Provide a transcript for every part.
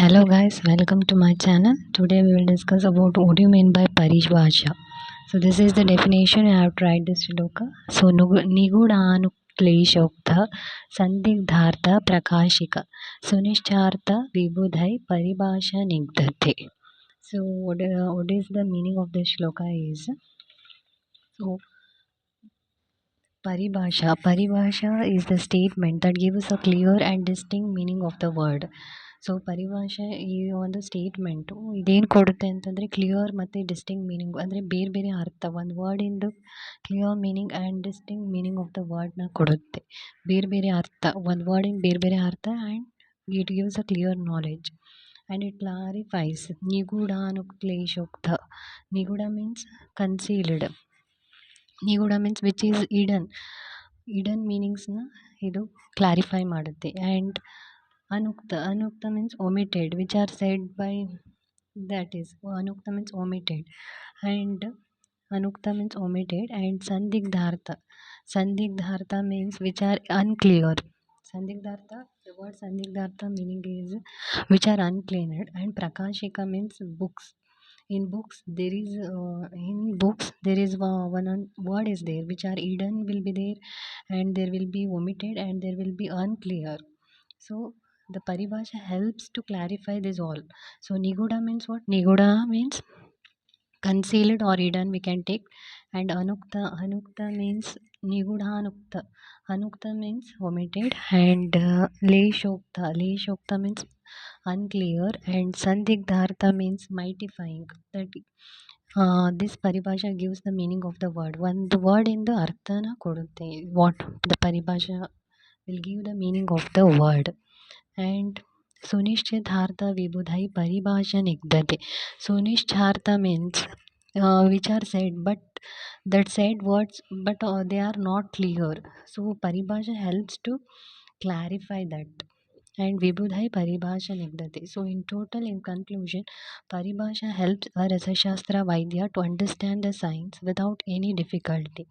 Hello guys, welcome to my channel. Today we will discuss about what do you mean by paribhasha. So this is the definition. I have tried this shloka. So nigudhanukleshokta sandigdhartha prakashika sunishthartha vibudhai paribhasha nigdhate. So what is the meaning of this shloka is, so Paribhasha is the statement that gives a clear and distinct meaning of the word. So ಪರಿಭಾಷೆ ಈ ಒಂದು statement ಇದೇನು ಕೊಡುತ್ತೆ ಅಂತಂದರೆ clear ಮತ್ತು distinct meaning, ಅಂದರೆ ಬೇರೆ ಬೇರೆ ಅರ್ಥ, ಒಂದು ವರ್ಡಿಂದು clear meaning and distinct meaning of the ವರ್ಡ್ನ ಕೊಡುತ್ತೆ. ಬೇರೆ ಬೇರೆ ಅರ್ಥ, ಒಂದು ವರ್ಡಿನ ಬೇರೆ ಬೇರೆ ಅರ್ಥ, and it gives a clear knowledge and it clarifies. ನಿಗೂಢಾನುಕ್ಲೇಶೋಕ್ತ, ನಿಗೂಢ ಮೀನ್ಸ್ ಕನ್ಸೀಲ್ಡ್, ನಿಗೂಢ ಮೀನ್ಸ್ ವಿಚ್ ಈಸ್ ಇಡನ್ ಮೀನಿಂಗ್ಸ್ನ ಇದು ಕ್ಲಾರಿಫೈ ಮಾಡುತ್ತೆ. ಆ್ಯಂಡ್ ಅನುಕ್ತ means omitted, which are said by, that is ಅನುಕ್ತ ಮೀನ್ಸ್ ಒಮಿಟೆಡ್ ಆ್ಯಂಡ್ ಸಂದಿಗ್ಧಾರ್ಥ means which are unclear. ಸಂದಿಗ್ಧಾರ್ಥ, the word ಸಂದಿಗ್ಧಾರ್ಥ meaning is which are unclear. And prakashika means books. In books there is one word is there which are hidden will be there, and there will be omitted, and there will be unclear. So the paribhasha helps to clarify this all. So niguda means what? Niguda means concealed or hidden, we can take. And anukta means anukta means omitted. And leshokta means unclear. And sandigdhartha means mightifying. That this paribhasha gives the meaning of the word. One word in the arthana kodutte, what the paribhasha will give the meaning of the word. And sunishchartha vibudhai paribhasha nigdate. Sunishchartha means which are said, but that said words, but they are not clear. So paribhasha helps to clarify that. And vibudhai paribhasha nigdate. So in total, in conclusion, paribhasha helps a rasashastra vaidya to understand the science without any difficulty.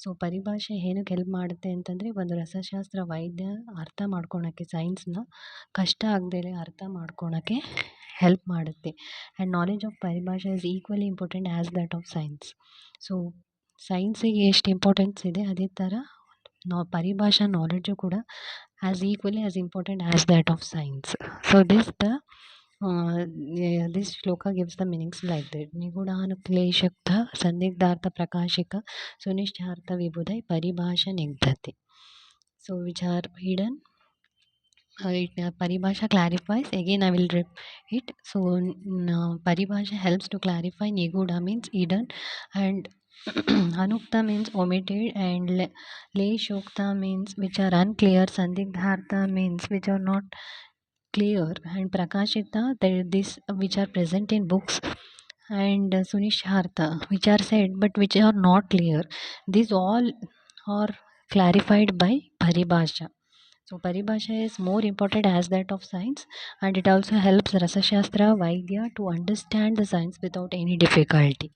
So ಪರಿಭಾಷೆ ಏನಕ್ಕೆ help ಮಾಡುತ್ತೆ ಅಂತಂದರೆ, ಒಂದು ರಸಶಾಸ್ತ್ರ ವೈದ್ಯ ಅರ್ಥ ಮಾಡ್ಕೊಳಕ್ಕೆ, ಸೈನ್ಸ್ನ ಕಷ್ಟ ಆಗದೇ ಅರ್ಥ ಮಾಡ್ಕೊಳಕ್ಕೆ ಹೆಲ್ಪ್ ಮಾಡುತ್ತೆ. ಆ್ಯಂಡ್ ನಾಲೆಜ್ ಆಫ್ ಪರಿಭಾಷೆ is equally important as that of science. So ಸೈನ್ಸಿಗೆ ಎಷ್ಟು ಇಂಪಾರ್ಟೆನ್ಸ್ ಇದೆ, ಅದೇ ಥರ ಪರಿಭಾಷಾ ನಾಲೆಡ್ಜು ಕೂಡ as equally as important as that of science. So this shloka gives the meanings like that. Nigudhanukleshakta sandigdhartha prakashika sunishchartha vibudhai paribhasha nigdhate. So which are hidden, paribhasha clarifies. Again I will repeat. So paribhasha helps to clarify. Nigudha means hidden, and anukta means omitted, and leshokta means which are unclear. Sandigdhartha means which are not clear. And prakashita, this which are present in books. And sunishchartha, which are said but which are not clear. These all are clarified by paribhasha. So paribhasha is more important as that of science, and it also helps rasashastra vaidya to understand the science without any difficulty.